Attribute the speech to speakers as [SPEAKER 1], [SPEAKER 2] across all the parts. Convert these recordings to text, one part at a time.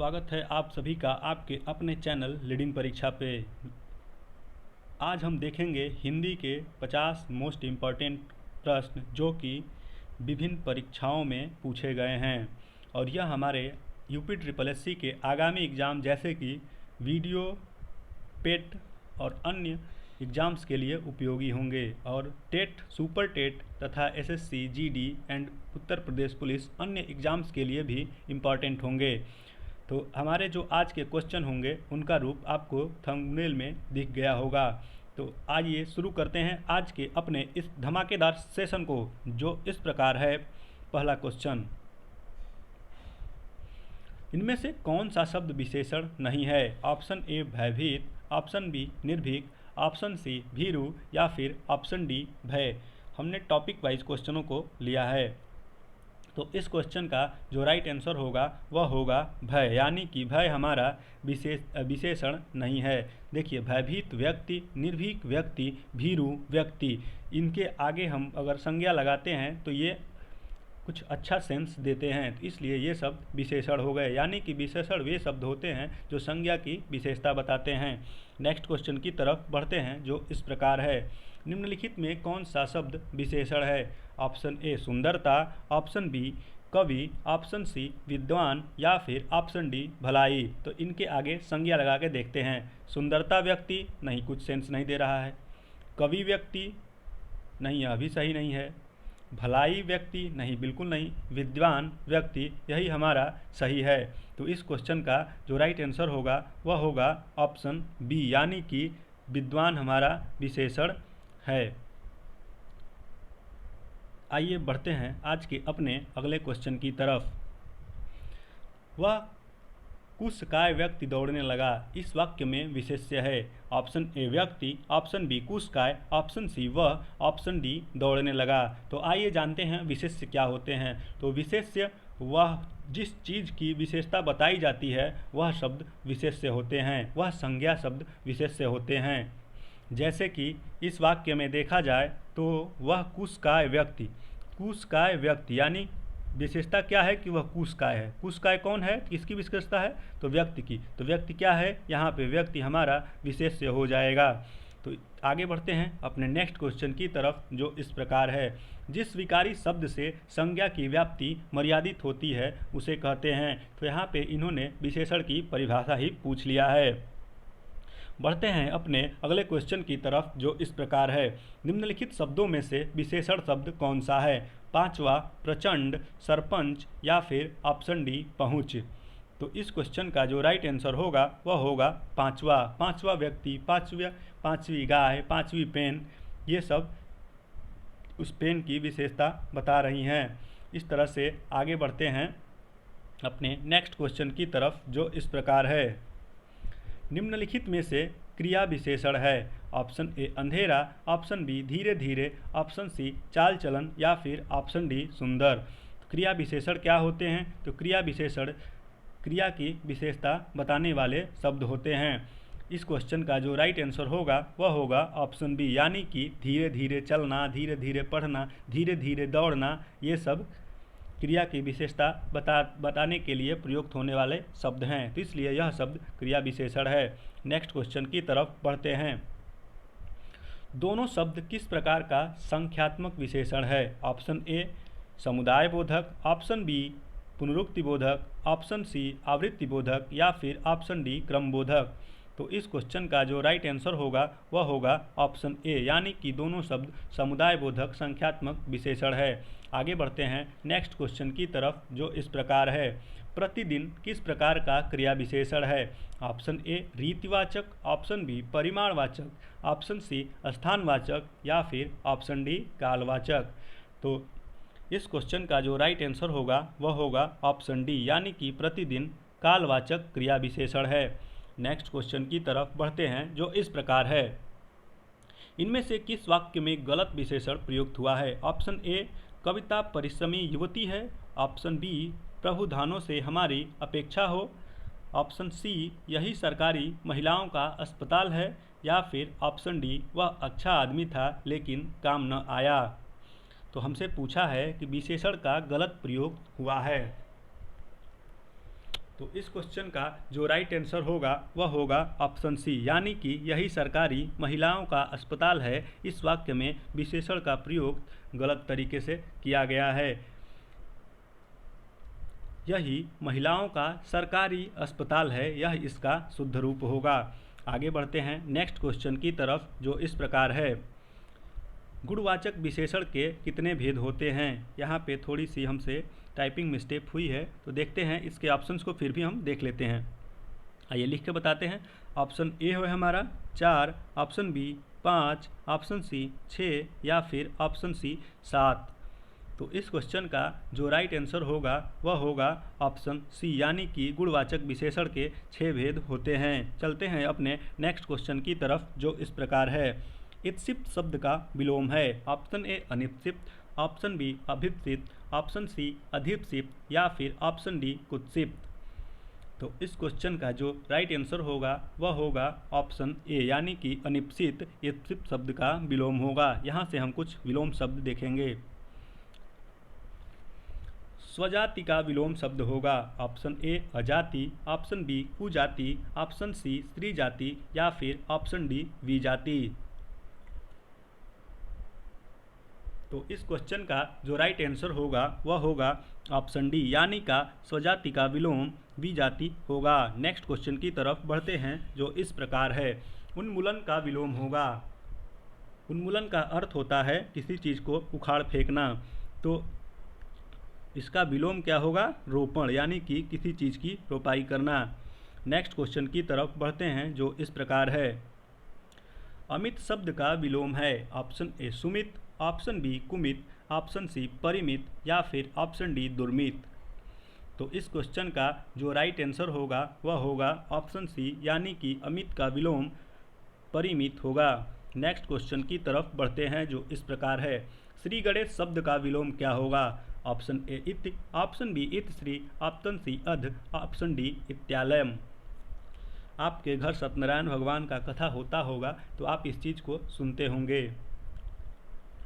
[SPEAKER 1] स्वागत है आप सभी का आपके अपने चैनल लीडिंग परीक्षा पे। आज हम देखेंगे हिंदी के 50 मोस्ट इम्पॉर्टेंट प्रश्न जो कि विभिन्न परीक्षाओं में पूछे गए हैं और यह हमारे UPSSC के आगामी एग्ज़ाम जैसे कि वीडियो, पेट और अन्य एग्ज़ाम्स के लिए उपयोगी होंगे और टेट, सुपर टेट तथा SSC, GD and Uttar Pradesh police अन्य एग्ज़ाम्स के लिए भी इम्पॉर्टेंट होंगे। तो हमारे जो आज के क्वेश्चन होंगे उनका रूप आपको थंबनेल में दिख गया होगा। तो आइए शुरू करते हैं आज के अपने इस धमाकेदार सेशन को, जो इस प्रकार है। पहला क्वेश्चन, इनमें से कौन सा शब्द विशेषण नहीं है? ऑप्शन ए भयभीत, ऑप्शन बी निर्भीक, ऑप्शन सी भीरू या फिर ऑप्शन डी भय। हमने टॉपिक वाइज क्वेश्चनों को लिया है। तो इस क्वेश्चन का जो राइट आंसर होगा वह होगा भय, यानी कि भय हमारा विशेषण नहीं है। देखिए, भयभीत व्यक्ति, निर्भीक व्यक्ति, भीरू व्यक्ति, इनके आगे हम अगर संज्ञा लगाते हैं तो ये कुछ अच्छा सेंस देते हैं, तो इसलिए ये शब्द विशेषण हो गए। यानी कि विशेषण वे शब्द होते हैं जो संज्ञा की विशेषता बताते हैं। नेक्स्ट क्वेश्चन की तरफ बढ़ते हैं जो इस प्रकार है। निम्नलिखित में कौन सा शब्द विशेषण है? ऑप्शन ए सुंदरता, ऑप्शन बी कवि, ऑप्शन सी विद्वान या फिर ऑप्शन डी भलाई। तो इनके आगे संज्ञा लगा के देखते हैं। सुंदरता व्यक्ति, नहीं, कुछ सेंस नहीं दे रहा है। कवि व्यक्ति, नहीं, यह भी सही नहीं है। भलाई व्यक्ति, नहीं, बिल्कुल नहीं। विद्वान व्यक्ति, यही हमारा सही है। तो इस क्वेश्चन का जो राइट आंसर होगा वह होगा ऑप्शन बी, यानी कि विद्वान हमारा विशेषण है। आइए बढ़ते हैं आज के अपने अगले क्वेश्चन की तरफ। वह कुशकाय व्यक्ति दौड़ने लगा, इस वाक्य में विशेष्य है। ऑप्शन ए व्यक्ति, ऑप्शन बी कुशकाय, ऑप्शन सी वह, ऑप्शन डी दौड़ने लगा। तो आइए जानते हैं विशेष्य क्या होते हैं। तो विशेष्य वह जिस चीज़ की विशेषता बताई जाती है वह शब्द विशेष्य होते हैं, वह संज्ञा शब्द विशेष्य होते हैं। जैसे कि इस वाक्य में देखा जाए तो वह कुशकाय व्यक्ति, कुशकाय व्यक्ति यानी विशेषता क्या है कि वह कुशकाय है। कुशकाय कौन है, किसकी विशेषता है? तो व्यक्ति की। तो व्यक्ति क्या है, यहाँ पे व्यक्ति हमारा विशेष्य हो जाएगा। तो आगे बढ़ते हैं अपने नेक्स्ट क्वेश्चन की तरफ जो इस प्रकार है। जिस विकारी शब्द से संज्ञा की व्याप्ति मर्यादित होती है उसे कहते हैं। तो यहाँ पे इन्होंने विशेषण की परिभाषा ही पूछ लिया है। बढ़ते हैं अपने अगले क्वेश्चन की तरफ जो इस प्रकार है। निम्नलिखित शब्दों में से विशेषण शब्द कौन सा है? पांचवा प्रचंड, सरपंच या फिर ऑप्शन डी पहुँच। तो इस क्वेश्चन का जो राइट आंसर होगा वह होगा पांचवा। पांचवा व्यक्ति, पांचवी गाय, पांचवी पेन, ये सब उस पेन की विशेषता बता रही हैं। इस तरह से आगे बढ़ते हैं अपने नेक्स्ट क्वेश्चन की तरफ जो इस प्रकार है। निम्नलिखित में से क्रिया विशेषण है। ऑप्शन ए अंधेरा, ऑप्शन बी धीरे धीरे, ऑप्शन सी चाल चलन या फिर ऑप्शन डी सुंदर। क्रिया विशेषण क्या होते हैं? तो क्रिया विशेषण क्रिया की विशेषता बताने वाले शब्द होते हैं। इस क्वेश्चन का जो राइट आंसर होगा वह होगा ऑप्शन बी, यानी कि धीरे धीरे चलना, धीरे धीरे पढ़ना, धीरे धीरे दौड़ना, ये सब क्रिया की विशेषता बताने के लिए प्रयुक्त होने वाले शब्द हैं। तो इसलिए यह शब्द क्रिया विशेषण है। नेक्स्ट क्वेश्चन की तरफ बढ़ते हैं। दोनों शब्द किस प्रकार का संख्यात्मक विशेषण है? ऑप्शन ए समुदाय बोधक, ऑप्शन बी पुनरुक्ति बोधक, ऑप्शन सी आवृत्ति बोधक या फिर ऑप्शन डी क्रम बोधक। तो इस क्वेश्चन का जो राइट आंसर होगा वह होगा ऑप्शन ए, यानी कि दोनों शब्द समुदाय बोधक संख्यात्मक विशेषण है। आगे बढ़ते हैं नेक्स्ट क्वेश्चन की तरफ जो इस प्रकार है। प्रतिदिन किस प्रकार का क्रिया विशेषण है? ऑप्शन ए रीतिवाचक, ऑप्शन बी परिमाणवाचक, ऑप्शन सी स्थानवाचक या फिर ऑप्शन डी कालवाचक। तो इस क्वेश्चन का जो राइट आंसर होगा वह होगा ऑप्शन डी, यानी कि प्रतिदिन कालवाचक क्रिया विशेषण है। नेक्स्ट क्वेश्चन की तरफ बढ़ते हैं जो इस प्रकार है। इनमें से किस वाक्य में गलत विशेषण प्रयुक्त हुआ है? ऑप्शन ए कविता परिश्रमी युवती है, ऑप्शन बी प्रभुधानों से हमारी अपेक्षा हो, ऑप्शन सी यही सरकारी महिलाओं का अस्पताल है या फिर ऑप्शन डी वह अच्छा आदमी था लेकिन काम न आया। तो हमसे पूछा है कि विशेषण का गलत प्रयोग हुआ है। तो इस क्वेश्चन का जो राइट आंसर होगा वह होगा ऑप्शन सी, यानी कि यही सरकारी महिलाओं का अस्पताल है। इस वाक्य में विशेषण का प्रयोग गलत तरीके से किया गया है। यही महिलाओं का सरकारी अस्पताल है, यह इसका शुद्ध रूप होगा। आगे बढ़ते हैं नेक्स्ट क्वेश्चन की तरफ, जो इस प्रकार है। गुणवाचक विशेषण के कितने भेद होते हैं? यहाँ पे थोड़ी सी हमसे टाइपिंग मिस्टेक हुई है, तो देखते हैं इसके ऑप्शंस को फिर भी हम देख लेते हैं। आइए लिख के बताते हैं। ऑप्शन ए है हमारा 4, ऑप्शन बी 5, ऑप्शन सी 6 या फिर ऑप्शन सी 7। तो इस क्वेश्चन का जो राइट आंसर होगा वह होगा ऑप्शन सी, यानी कि गुणवाचक विशेषण के 6 भेद होते हैं। चलते हैं अपने नेक्स्ट क्वेश्चन की तरफ, जो इस प्रकार है। इत्सिप्त शब्द का विलोम है। ऑप्शन ए अनिप्सिप्त, ऑप्शन बी अभिप्सित, ऑप्शन सी अधिप्सित या फिर ऑप्शन डी कुत्सिप्त। तो इस क्वेश्चन का जो राइट आंसर होगा वह होगा ऑप्शन ए, यानी कि अनिप्सित इत्सिप्त शब्द का विलोम होगा। यहाँ से हम कुछ विलोम शब्द देखेंगे। स्वजाति का विलोम शब्द होगा। ऑप्शन ए अजाति, ऑप्शन बी कुजाति, ऑप्शन सी स्त्री जाति या फिर ऑप्शन डी विजाति। तो इस क्वेश्चन का जो राइट आंसर होगा वह होगा ऑप्शन डी, यानी का स्वजाति का विलोम विजाति होगा। नेक्स्ट क्वेश्चन की तरफ बढ़ते हैं, जो इस प्रकार है। उन्मूलन का विलोम होगा। उन्मूलन का अर्थ होता है किसी चीज़ को उखाड़ फेंकना, तो इसका विलोम क्या होगा? रोपण, यानी कि किसी चीज़ की रोपाई करना। नेक्स्ट क्वेश्चन की तरफ बढ़ते हैं, जो इस प्रकार है। अमित शब्द का विलोम है। ऑप्शन ए सुमित, ऑप्शन बी कुमित, ऑप्शन सी परिमित या फिर ऑप्शन डी दुर्मित। तो इस क्वेश्चन का जो राइट आंसर होगा वह होगा ऑप्शन सी, यानी कि अमित का विलोम परिमित होगा। नेक्स्ट क्वेश्चन की तरफ बढ़ते हैं, जो इस प्रकार है। श्री गणेश शब्द का विलोम क्या होगा? ऑप्शन ए इति, ऑप्शन बी इत श्री, ऑप्शन सी अध, ऑप्शन डी इत्यालयम। आपके घर सत्यनारायण भगवान का कथा होता होगा तो आप इस चीज़ को सुनते होंगे।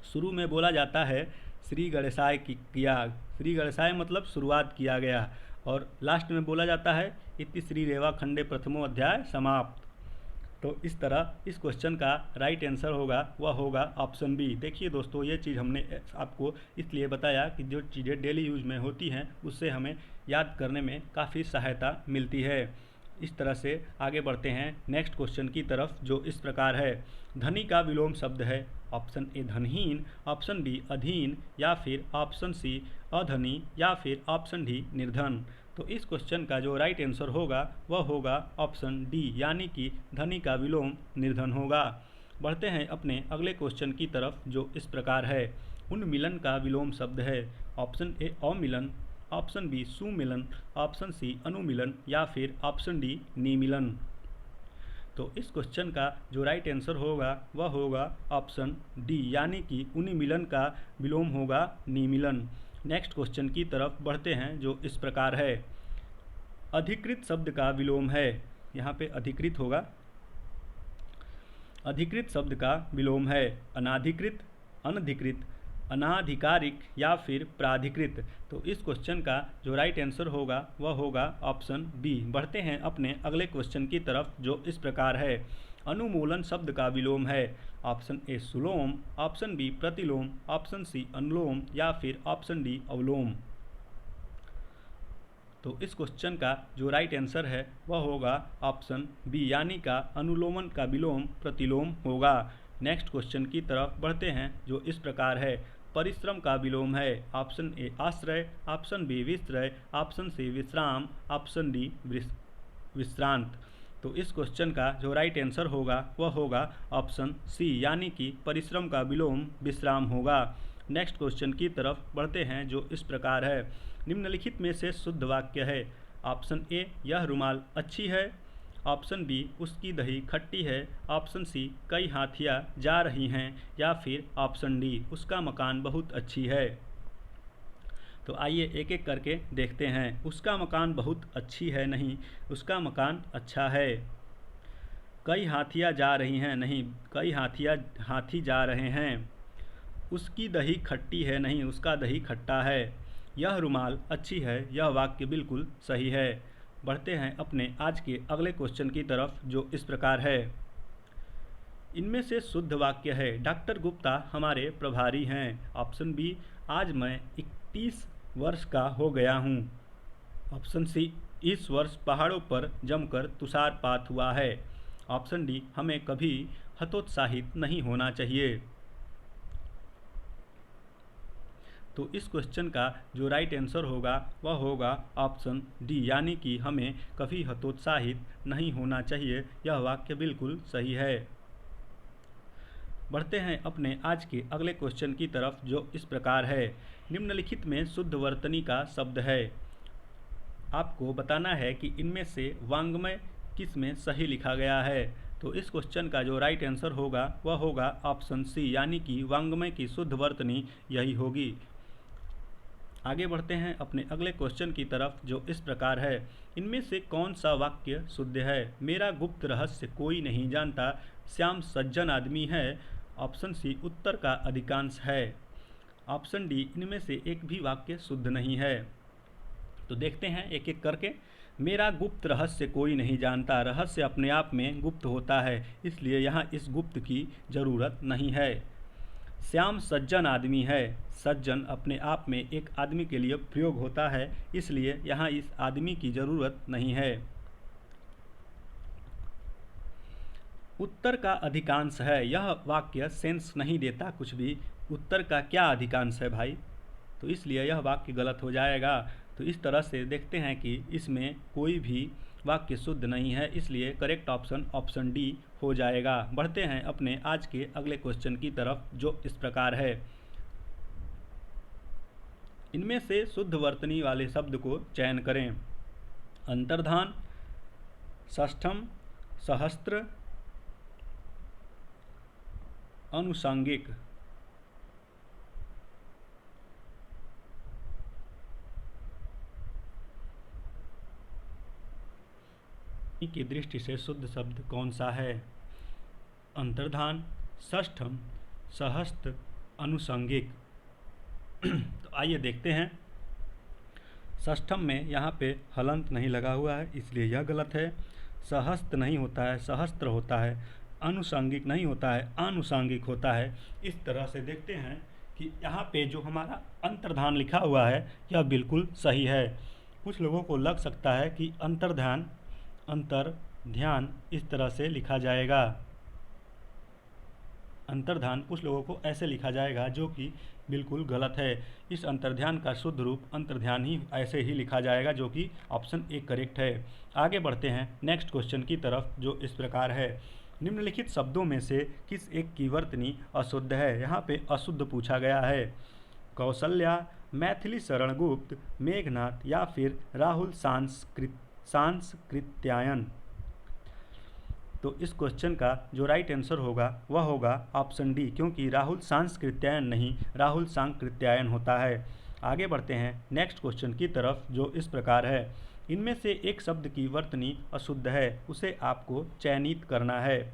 [SPEAKER 1] शुरू में बोला जाता है श्री गणेशाय किया, श्री गणेशाय मतलब शुरुआत किया गया, और लास्ट में बोला जाता है इति श्री रेवा खंडे प्रथमो अध्याय समाप्त। तो इस तरह इस क्वेश्चन का राइट आंसर होगा वह होगा ऑप्शन बी। देखिए दोस्तों, ये चीज़ हमने आपको इसलिए बताया कि जो चीज़ें डेली यूज में होती हैं उससे हमें याद करने में काफ़ी सहायता मिलती है। इस तरह से आगे बढ़ते हैं नेक्स्ट क्वेश्चन की तरफ, जो इस प्रकार है। धनी का विलोम शब्द है। ऑप्शन ए धनहीन, ऑप्शन बी अधीन या फिर ऑप्शन सी अधनी या फिर ऑप्शन डी निर्धन। तो इस क्वेश्चन का जो राइट आंसर होगा वह होगा ऑप्शन डी, यानी कि धनी का विलोम निर्धन होगा। बढ़ते हैं अपने अगले क्वेश्चन की तरफ, जो इस प्रकार है। उन्मिलन का विलोम शब्द है। ऑप्शन ए अमिलन, ऑप्शन बी सुमिलन, ऑप्शन सी अनुमिलन या फिर ऑप्शन डी निमिलन। तो इस क्वेश्चन का जो राइट आंसर होगा वह होगा ऑप्शन डी, यानी कि उन्मिलन का विलोम होगा निमिलन। नेक्स्ट क्वेश्चन की तरफ बढ़ते हैं, जो इस प्रकार है। अधिकृत शब्द का विलोम है। यहाँ पे अधिकृत होगा। अधिकृत शब्द का विलोम है अनाधिकृत, अनधिकृत, अनाधिकारिक या फिर प्राधिकृत। तो इस क्वेश्चन का जो राइट आंसर होगा वह होगा ऑप्शन बी। बढ़ते हैं अपने अगले क्वेश्चन की तरफ, जो इस प्रकार है। अनुमूलन शब्द का विलोम है। ऑप्शन ए सुलोम, ऑप्शन बी प्रतिलोम, ऑप्शन सी अनुलोम या फिर ऑप्शन डी अवलोम। तो इस क्वेश्चन का जो राइट आंसर है वह होगा ऑप्शन बी, यानी का अनुलोमन का विलोम प्रतिलोम होगा। नेक्स्ट क्वेश्चन की तरफ बढ़ते हैं, जो इस प्रकार है। परिश्रम का विलोम है। ऑप्शन ए आश्रय, ऑप्शन बी विश्रय, ऑप्शन सी विश्राम, ऑप्शन डी विश्रांत। तो इस क्वेश्चन का जो राइट आंसर होगा वह होगा ऑप्शन सी, यानी कि परिश्रम का विलोम विश्राम होगा। नेक्स्ट क्वेश्चन की तरफ बढ़ते हैं, जो इस प्रकार है। निम्नलिखित में से शुद्ध वाक्य है। ऑप्शन ए यह रुमाल अच्छी है, ऑप्शन बी उसकी दही खट्टी है, ऑप्शन सी कई हाथियाँ जा रही हैं या फिर ऑप्शन डी उसका मकान बहुत अच्छी है। तो आइए एक एक करके देखते हैं। उसका मकान बहुत अच्छी है नहीं, उसका मकान अच्छा है। कई हाथियाँ जा रही हैं नहीं, कई हाथी जा रहे हैं। उसकी दही खट्टी है नहीं, उसका दही खट्टा है। यह रुमाल अच्छी है, यह वाक्य बिल्कुल सही है। बढ़ते हैं अपने आज के अगले क्वेश्चन की तरफ, जो इस प्रकार है। इनमें से शुद्ध वाक्य है, डॉक्टर गुप्ता हमारे प्रभारी हैं। ऑप्शन बी, आज मैं 31 वर्ष का हो गया हूँ। ऑप्शन सी, इस वर्ष पहाड़ों पर जमकर तुषारपात हुआ है। ऑप्शन डी, हमें कभी हतोत्साहित नहीं होना चाहिए। तो इस क्वेश्चन का जो राइट आंसर होगा वह होगा ऑप्शन डी, यानी कि हमें कभी हतोत्साहित नहीं होना चाहिए। यह वाक्य बिल्कुल सही है। बढ़ते हैं अपने आज के अगले क्वेश्चन की तरफ, जो इस प्रकार है। निम्नलिखित में शुद्ध वर्तनी का शब्द है। आपको बताना है कि इनमें से वांग्मय किस में सही लिखा गया है। तो इस क्वेश्चन का जो राइट आंसर होगा वह होगा ऑप्शन सी, यानी कि वांग्मय की शुद्ध वर्तनी यही होगी। आगे बढ़ते हैं अपने अगले क्वेश्चन की तरफ, जो इस प्रकार है। इनमें से कौन सा वाक्य शुद्ध है? मेरा गुप्त रहस्य कोई नहीं जानता, श्याम सज्जन आदमी है। ऑप्शन सी, उत्तर का अधिकांश है। ऑप्शन डी, इनमें से एक भी वाक्य शुद्ध नहीं है। तो देखते हैं एक एक करके। मेरा गुप्त रहस्य कोई नहीं जानता, रहस्य अपने आप में गुप्त होता है, इसलिए यहाँ इस गुप्त की ज़रूरत नहीं है। श्याम सज्जन आदमी है, सज्जन अपने आप में एक आदमी के लिए प्रयोग होता है, इसलिए यहाँ इस आदमी की ज़रूरत नहीं है। उत्तर का अधिकांश है, यह वाक्य सेंस नहीं देता कुछ भी। उत्तर का क्या अधिकांश है भाई? तो इसलिए यह वाक्य गलत हो जाएगा। तो इस तरह से देखते हैं कि इसमें कोई भी वाक्य शुद्ध नहीं है, इसलिए करेक्ट ऑप्शन ऑप्शन डी हो जाएगा। बढ़ते हैं अपने आज के अगले क्वेश्चन की तरफ, जो इस प्रकार है। इनमें से शुद्ध वर्तनी वाले शब्द को चयन करें। अंतर्धान, षष्ठम, सहस्त्र, अनुषंगिक। की दृष्टि से शुद्ध शब्द कौन सा है? अंतर्धान, षष्ठम, सहस्त्र, अनुषंगिक। तो आइए देखते हैं। षष्ठम में यहाँ पे हलंत नहीं लगा हुआ है, इसलिए यह गलत है। सहस्त्र नहीं होता है, सहस्त्र होता है। अनुषंगिक नहीं होता है, आनुषंगिक होता है। इस तरह से देखते हैं कि यहाँ पे जो हमारा अंतर्धान लिखा हुआ है यह बिल्कुल सही है। कुछ लोगों को लग सकता है कि अंतर्धान अंतर ध्यान इस तरह से लिखा जाएगा। अंतर्धान कुछ लोगों को ऐसे लिखा जाएगा, जो कि बिल्कुल गलत है। इस अंतर्ध्यान का शुद्ध रूप अंतर्ध्यान ही ऐसे ही लिखा जाएगा, जो कि ऑप्शन ए करेक्ट है। आगे बढ़ते हैं नेक्स्ट क्वेश्चन की तरफ, जो इस प्रकार है। निम्नलिखित शब्दों में से किस एक की वर्तनी अशुद्ध है? यहाँ पे अशुद्ध पूछा गया है। कौशल्या, मैथिली शरण गुप्त, मेघनाथ या फिर राहुल सांस्कृत्यायन। तो इस क्वेश्चन का जो राइट आंसर होगा वह होगा ऑप्शन डी, क्योंकि राहुल सांस्कृत्यायन नहीं, राहुल सांकृत्यायन होता है। आगे बढ़ते हैं नेक्स्ट क्वेश्चन की तरफ, जो इस प्रकार है। इनमें से एक शब्द की वर्तनी अशुद्ध है, उसे आपको चयनित करना है।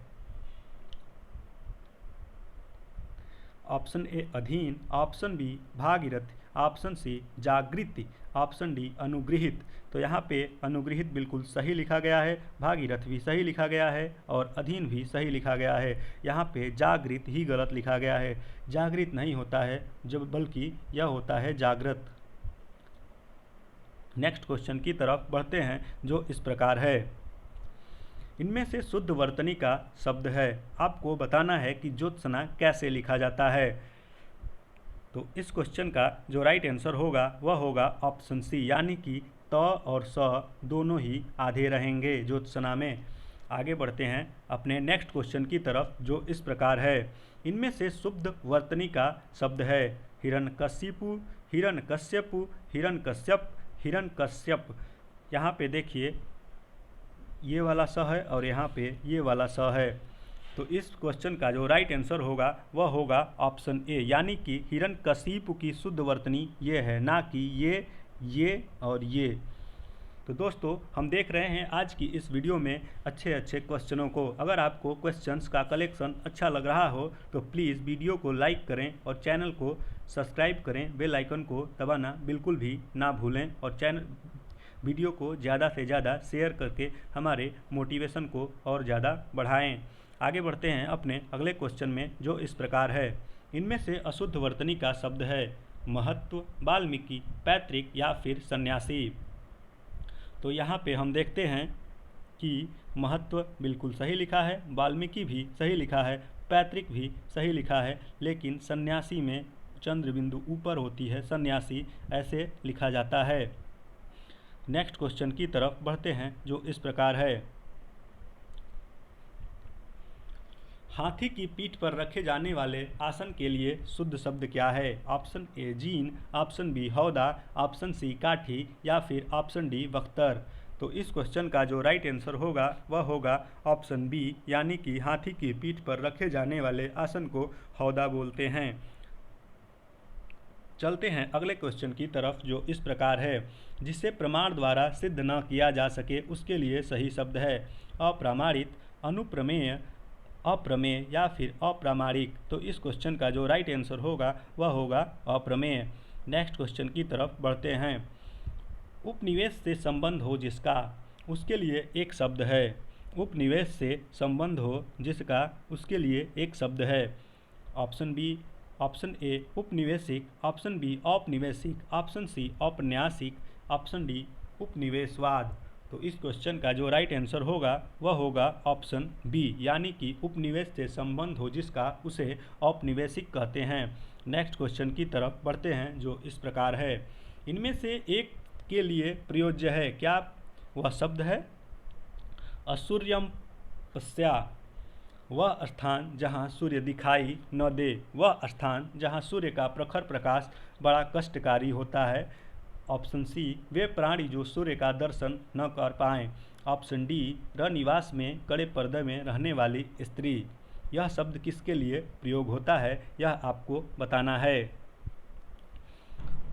[SPEAKER 1] ऑप्शन ए अधीन, ऑप्शन बी भागीरथ, ऑप्शन सी जागृति, ऑप्शन डी अनुगृहित। तो यहाँ पे अनुगृहित बिल्कुल सही लिखा गया है, भागीरथ भी सही लिखा गया है और अधीन भी सही लिखा गया है। यहाँ पे जागृत ही गलत लिखा गया है। जागृत नहीं होता है, जब बल्कि यह होता है जागृत। नेक्स्ट क्वेश्चन की तरफ बढ़ते हैं, जो इस प्रकार है। इनमें से शुद्ध वर्तनी का शब्द है। आपको बताना है कि ज्योत्सना कैसे लिखा जाता है। तो इस क्वेश्चन का जो राइट आंसर होगा वह होगा ऑप्शन सी, यानी कि त और स दोनों ही आधे रहेंगे ज्योत्सना में। आगे बढ़ते हैं अपने नेक्स्ट क्वेश्चन की तरफ, जो इस प्रकार है। इनमें से शुद्ध वर्तनी का शब्द है हिरण्यकशिपु, हिरण्यकश्यपु, हिरण्यकश्यप, हिरण्यकश्यप। यहाँ पे देखिए ये वाला स है और यहाँ पे ये वाला स है। तो इस क्वेश्चन का जो राइट आंसर होगा वह होगा ऑप्शन ए, यानी कि हिरण्यकशिपु की शुद्ध वर्तनी ये है, ना कि ये और ये। तो दोस्तों हम देख रहे हैं आज की इस वीडियो में अच्छे अच्छे क्वेश्चनों को। अगर आपको क्वेश्चंस का कलेक्शन अच्छा लग रहा हो तो प्लीज़ वीडियो को लाइक करें और चैनल को सब्सक्राइब करें। बेल आइकन को दबाना बिल्कुल भी ना भूलें और वीडियो को ज़्यादा से ज़्यादा शेयर करके हमारे मोटिवेशन को और ज़्यादा बढ़ाएं। आगे बढ़ते हैं अपने अगले क्वेश्चन में, जो इस प्रकार है। इनमें से अशुद्ध वर्तनी का शब्द है महत्व, वाल्मीकि, पैतृक या फिर सन्यासी। तो यहाँ पे हम देखते हैं कि महत्व बिल्कुल सही लिखा है, वाल्मीकि भी सही लिखा है, पैतृक भी सही लिखा है, लेकिन सन्यासी में चंद्र बिंदु ऊपर होती है, सन्यासी ऐसे लिखा जाता है। नेक्स्ट क्वेश्चन की तरफ बढ़ते हैं, जो इस प्रकार है। हाथी की पीठ पर रखे जाने वाले आसन के लिए शुद्ध शब्द क्या है? ऑप्शन ए जीन, ऑप्शन बी हौदा, ऑप्शन सी काठी या फिर ऑप्शन डी बख्तर। तो इस क्वेश्चन का जो राइट आंसर होगा वह होगा ऑप्शन बी, यानी कि हाथी की पीठ पर रखे जाने वाले आसन को हौदा बोलते हैं। चलते हैं अगले क्वेश्चन की तरफ, जो इस प्रकार है। जिसे प्रमाण द्वारा सिद्ध न किया जा सके उसके लिए सही शब्द है अप्रामाणिक, अनुप्रमेय, अप्रमेय या फिर अप्रामाणिक। तो इस क्वेश्चन का जो राइट आंसर होगा वह होगा अप्रमेय। नेक्स्ट क्वेश्चन की तरफ बढ़ते हैं। उपनिवेश से संबंध हो जिसका, उसके लिए एक शब्द है। उपनिवेश से संबंध हो जिसका, उसके लिए एक शब्द है। ऑप्शन बी, ऑप्शन ए उपनिवेशिक, ऑप्शन बी औपनिवेशिक, ऑप्शन सी औपन्यासिक, ऑप्शन डी उपनिवेशवाद। तो इस क्वेश्चन का जो राइट आंसर होगा वह होगा ऑप्शन बी, यानी कि उपनिवेश से संबंध हो जिसका उसे औपनिवेशिक कहते हैं। नेक्स्ट क्वेश्चन की तरफ बढ़ते हैं, जो इस प्रकार है। इनमें से एक के लिए प्रयोज्य है, क्या वह शब्द है? असूर्यम पश्या, वह स्थान जहाँ सूर्य दिखाई न दे, वह स्थान जहाँ सूर्य का प्रखर प्रकाश बड़ा कष्टकारी होता है। ऑप्शन सी, वे प्राणी जो सूर्य का दर्शन न कर पाएँ। ऑप्शन डी, रनिवास में कड़े पर्दे में रहने वाली स्त्री। यह शब्द किसके लिए प्रयोग होता है यह आपको बताना है।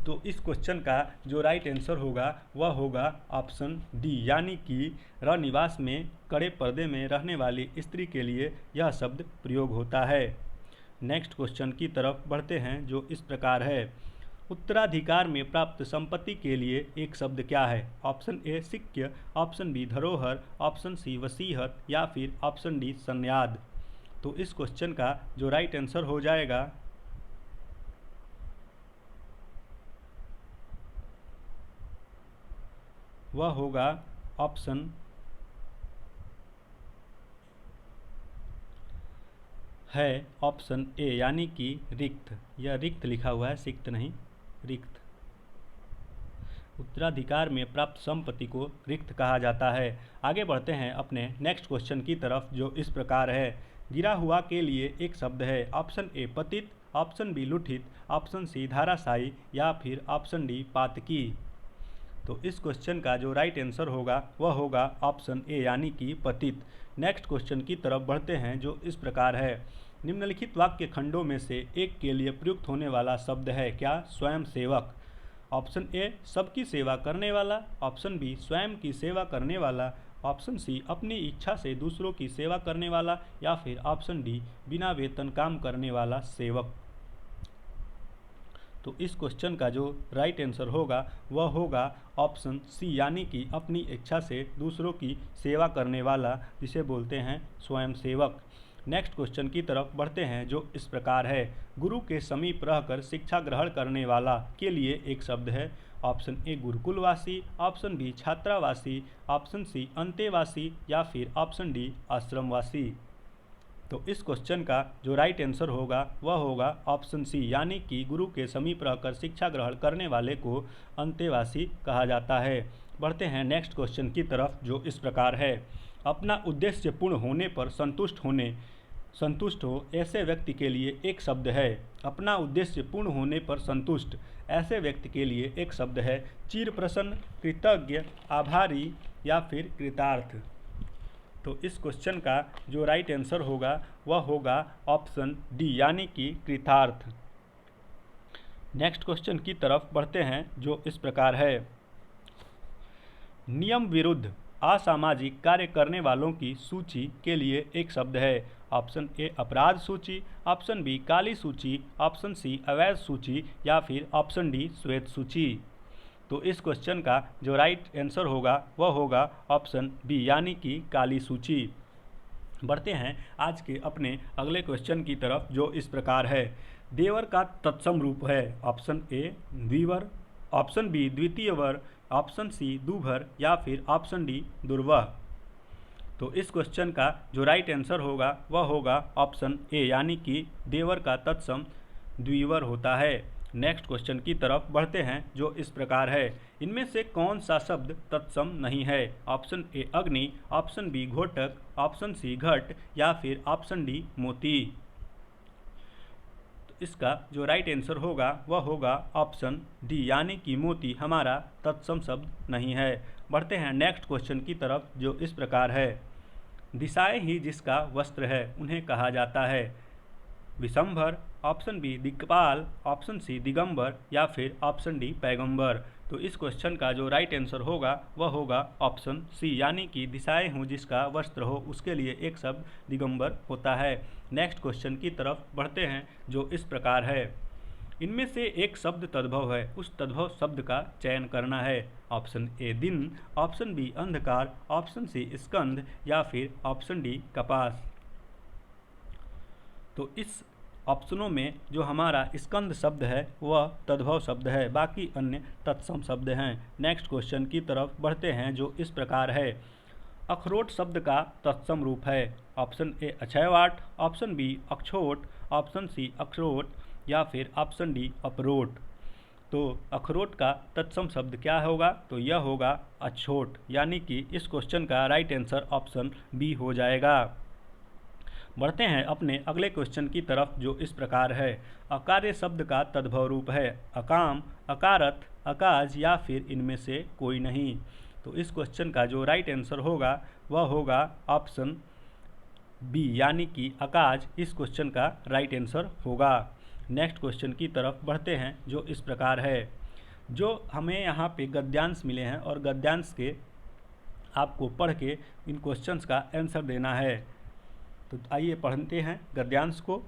[SPEAKER 1] तो इस क्वेश्चन का जो राइट आंसर होगा वह होगा ऑप्शन डी, यानी कि रनिवास में कड़े पर्दे में रहने वाली स्त्री के लिए यह शब्द प्रयोग होता है। नेक्स्ट क्वेश्चन की तरफ बढ़ते हैं, जो इस प्रकार है। उत्तराधिकार में प्राप्त संपत्ति के लिए एक शब्द क्या है? ऑप्शन ए सिक्य, ऑप्शन बी धरोहर, ऑप्शन सी वसीयत या फिर ऑप्शन डी सन्याद। तो इस क्वेश्चन का जो राइट आंसर हो जाएगा वह होगा ऑप्शन है ऑप्शन ए, यानी कि रिक्त। यह रिक्त लिखा हुआ है, सिक्त नहीं, रिक्त। उत्तराधिकार में प्राप्त संपत्ति को रिक्त कहा जाता है। आगे बढ़ते हैं अपने नेक्स्ट क्वेश्चन की तरफ, जो इस प्रकार है। गिरा हुआ के लिए एक शब्द है। ऑप्शन ए पतित, ऑप्शन बी लुठित, ऑप्शन सी धाराशायी या फिर ऑप्शन डी पातकी। तो इस क्वेश्चन का जो राइट आंसर होगा वह होगा ऑप्शन ए, यानी कि पतित। नेक्स्ट क्वेश्चन की तरफ बढ़ते हैं, जो इस प्रकार है। निम्नलिखित वाक्य खंडों में से एक के लिए प्रयुक्त होने वाला शब्द है क्या? स्वयं सेवक। ऑप्शन ए सबकी सेवा करने वाला, ऑप्शन बी स्वयं की सेवा करने वाला, ऑप्शन सी अपनी इच्छा से दूसरों की सेवा करने वाला या फिर ऑप्शन डी बिना वेतन काम करने वाला सेवक। तो इस क्वेश्चन का जो राइट आंसर होगा वह होगा ऑप्शन सी, यानी कि अपनी इच्छा से दूसरों की सेवा करने वाला, जिसे बोलते हैं स्वयं सेवक। नेक्स्ट क्वेश्चन की तरफ बढ़ते हैं, जो इस प्रकार है। गुरु के समीप रहकर शिक्षा ग्रहण करने वाला के लिए एक शब्द है। ऑप्शन ए गुरुकुलवासी, ऑप्शन बी छात्रावासी, ऑप्शन सी अंतेवासी या फिर ऑप्शन डी आश्रमवासी। तो इस क्वेश्चन का जो राइट आंसर होगा वह होगा ऑप्शन सी, यानी कि गुरु के समीप रहकर शिक्षा ग्रहण करने वाले को अंतेवासी कहा जाता है। बढ़ते हैं नेक्स्ट क्वेश्चन की तरफ, जो इस प्रकार है। अपना उद्देश्य पूर्ण होने पर संतुष्ट हो ऐसे व्यक्ति के लिए एक शब्द है। अपना उद्देश्य पूर्ण होने पर संतुष्ट ऐसे व्यक्ति के लिए एक शब्द है चिर प्रसन्न, कृतज्ञ, आभारी या फिर कृतार्थ। तो इस क्वेश्चन का जो राइट आंसर होगा वह होगा ऑप्शन डी, यानी कि कृतार्थ। नेक्स्ट क्वेश्चन की तरफ बढ़ते हैं, जो इस प्रकार है। नियम विरुद्ध असामाजिक कार्य करने वालों की सूची के लिए एक शब्द है। ऑप्शन ए अपराध सूची, ऑप्शन बी काली सूची, ऑप्शन सी अवैध सूची या फिर ऑप्शन डी श्वेत सूची। तो इस क्वेश्चन का जो राइट आंसर होगा वह होगा ऑप्शन बी यानी कि काली सूची। बढ़ते हैं आज के अपने अगले क्वेश्चन की तरफ जो इस प्रकार है। देवर का तत्सम रूप है। ऑप्शन ए द्विवर, ऑप्शन बी द्वितीय वर, ऑप्शन सी दुभर या फिर ऑप्शन डी दुर्वह। तो इस क्वेश्चन का जो राइट आंसर होगा वह होगा ऑप्शन ए यानी कि देवर का तत्सम द्विवर होता है। नेक्स्ट क्वेश्चन की तरफ बढ़ते हैं जो इस प्रकार है। इनमें से कौन सा शब्द तत्सम नहीं है? ऑप्शन ए अग्नि, ऑप्शन बी घोटक, ऑप्शन सी घट या फिर ऑप्शन डी मोती। तो इसका जो राइट आंसर होगा वह होगा ऑप्शन डी यानी कि मोती हमारा तत्सम शब्द नहीं है। बढ़ते हैं नेक्स्ट क्वेश्चन की तरफ जो इस प्रकार है। दिशाएं ही जिसका वस्त्र है उन्हें कहा जाता है विशंभर, ऑप्शन बी दिक्पाल, ऑप्शन सी दिगंबर या फिर ऑप्शन डी पैगंबर। तो इस क्वेश्चन का जो राइट आंसर होगा वह होगा ऑप्शन सी यानी कि दिशाएं हो जिसका वस्त्र हो उसके लिए एक शब्द दिगंबर होता है। नेक्स्ट क्वेश्चन की तरफ बढ़ते हैं जो इस प्रकार है। इनमें से एक शब्द तद्भव है, उस तद्भव शब्द का चयन करना है। ऑप्शन ए दिन, ऑप्शन बी अंधकार, ऑप्शन सी स्कंध या फिर ऑप्शन डी कपास। तो इस ऑप्शनों में जो हमारा स्कंद शब्द है वह तद्भव शब्द है, बाकी अन्य तत्सम शब्द हैं। नेक्स्ट क्वेश्चन की तरफ बढ़ते हैं जो इस प्रकार है। अखरोट शब्द का तत्सम रूप है। ऑप्शन ए अक्षयवाट, ऑप्शन बी अक्षोट, ऑप्शन सी अखरोट या फिर ऑप्शन डी अपरोट। तो अखरोट का तत्सम शब्द क्या होगा? तो यह होगा अछोट यानी कि इस क्वेश्चन का राइट आंसर ऑप्शन बी हो जाएगा। बढ़ते हैं अपने अगले क्वेश्चन की तरफ जो इस प्रकार है। अकार्य शब्द का तद्भव रूप है अकाम, अकारत, अकाज या फिर इनमें से कोई नहीं। तो इस क्वेश्चन का जो राइट आंसर होगा वह होगा ऑप्शन बी यानी कि अकाज इस क्वेश्चन का राइट आंसर होगा। नेक्स्ट क्वेश्चन की तरफ बढ़ते हैं जो इस प्रकार है। जो हमें यहाँ पे गद्यांश मिले हैं और गद्यांश के आपको पढ़ के इन क्वेश्चंस का आंसर देना है। तो आइए पढ़ते हैं गद्यांश को।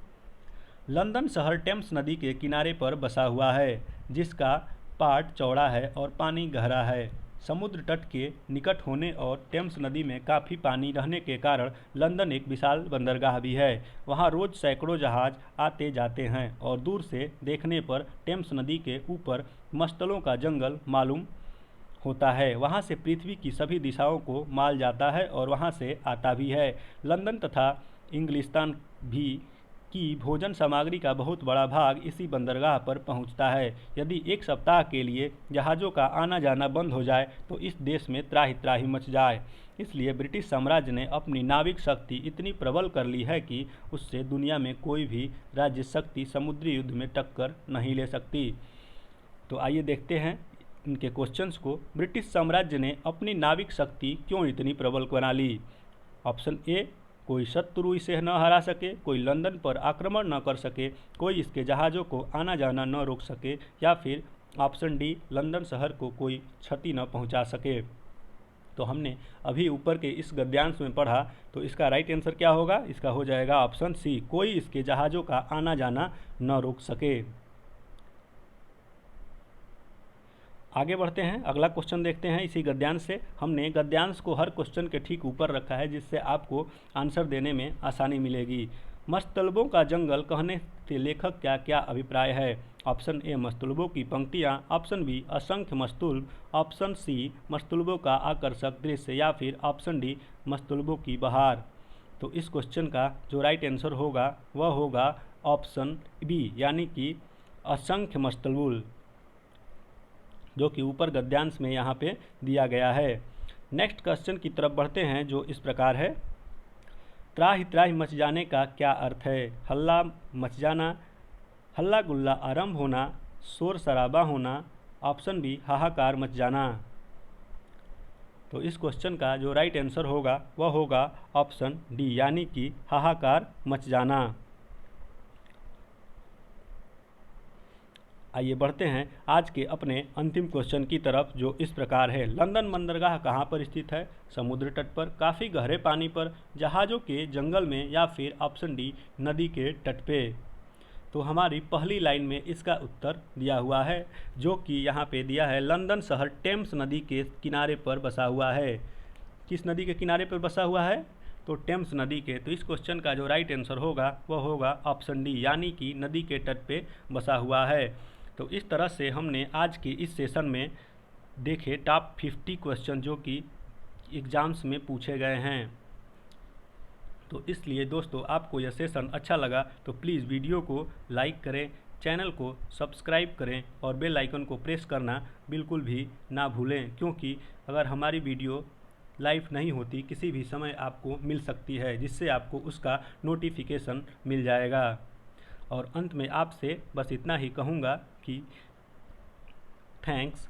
[SPEAKER 1] लंदन शहर टेम्स नदी के किनारे पर बसा हुआ है जिसका पाट चौड़ा है और पानी गहरा है। समुद्र तट के निकट होने और टेम्स नदी में काफ़ी पानी रहने के कारण लंदन एक विशाल बंदरगाह भी है। वहाँ रोज़ सैकड़ों जहाज आते जाते हैं और दूर से देखने पर टेम्स नदी के ऊपर मस्तलों का जंगल मालूम होता है। वहाँ से पृथ्वी की सभी दिशाओं को माल जाता है और वहाँ से आता भी है। लंदन तथा इंग्लिस्तान भी की भोजन सामग्री का बहुत बड़ा भाग इसी बंदरगाह पर पहुंचता है। यदि एक सप्ताह के लिए जहाज़ों का आना जाना बंद हो जाए तो इस देश में त्राही त्राही मच जाए। इसलिए ब्रिटिश साम्राज्य ने अपनी नाविक शक्ति इतनी प्रबल कर ली है कि उससे दुनिया में कोई भी राज्य शक्ति समुद्री युद्ध में टक्कर नहीं ले सकती। तो आइए देखते हैं इनके क्वेश्चंस को। ब्रिटिश साम्राज्य ने अपनी नाविक शक्ति क्यों इतनी प्रबल बना ली? ऑप्शन ए कोई शत्रु इसे न हरा सके, कोई लंदन पर आक्रमण न कर सके, कोई इसके जहाज़ों को आना जाना न रोक सके या फिर ऑप्शन डी लंदन शहर को कोई क्षति न पहुंचा सके। तो हमने अभी ऊपर के इस गद्यांश में पढ़ा तो इसका राइट आंसर क्या होगा? इसका हो जाएगा ऑप्शन सी कोई इसके जहाज़ों का आना जाना न रोक सके। आगे बढ़ते हैं, अगला क्वेश्चन देखते हैं। इसी गद्यांश से हमने गद्यांश को हर क्वेश्चन के ठीक ऊपर रखा है जिससे आपको आंसर देने में आसानी मिलेगी। मस्तलबों का जंगल कहने से लेखक क्या क्या अभिप्राय है? ऑप्शन ए मस्तलबों की पंक्तियाँ, ऑप्शन बी असंख्य मस्तुल्ब, ऑप्शन सी मस्तलबों का आकर्षक दृश्य या फिर ऑप्शन डी मस्तलबों की बहार। तो इस क्वेश्चन का जो राइट आंसर होगा वह होगा ऑप्शन बी यानी कि असंख्य मस्तलबुल, जो कि ऊपर गद्यांश में यहाँ पे दिया गया है। नेक्स्ट क्वेश्चन की तरफ बढ़ते हैं जो इस प्रकार है। त्राहि त्राहि मच जाने का क्या अर्थ है? हल्ला मच जाना, हल्ला गुल्ला आरंभ होना, शोर शराबा होना, ऑप्शन बी हाहाकार मच जाना। तो इस क्वेश्चन का जो राइट आंसर होगा वह होगा ऑप्शन डी यानी कि हाहाकार मच जाना। आइए बढ़ते हैं आज के अपने अंतिम क्वेश्चन की तरफ जो इस प्रकार है। लंदन बंदरगाह कहाँ पर स्थित है? समुद्र तट पर, काफ़ी गहरे पानी पर, जहाज़ों के जंगल में या फिर ऑप्शन डी नदी के तट पे। तो हमारी पहली लाइन में इसका उत्तर दिया हुआ है, जो कि यहाँ पे दिया है लंदन शहर टेम्स नदी के किनारे पर बसा हुआ है। किस नदी के किनारे पर बसा हुआ है? तो टेम्स नदी के। तो इस क्वेश्चन का जो राइट आंसर होगा वह होगा ऑप्शन डी, यानी कि नदी के तट पे बसा हुआ है। तो इस तरह से हमने आज के इस सेशन में देखे टॉप 50 क्वेश्चन जो कि एग्ज़ाम्स में पूछे गए हैं। तो इसलिए दोस्तों, आपको यह सेशन अच्छा लगा तो प्लीज़ वीडियो को लाइक करें, चैनल को सब्सक्राइब करें और बेल आइकन को प्रेस करना बिल्कुल भी ना भूलें, क्योंकि अगर हमारी वीडियो लाइव नहीं होती किसी भी समय आपको मिल सकती है, जिससे आपको उसका नोटिफिकेशन मिल जाएगा। और अंत में आपसे बस इतना ही कहूँगा कि थैंक्स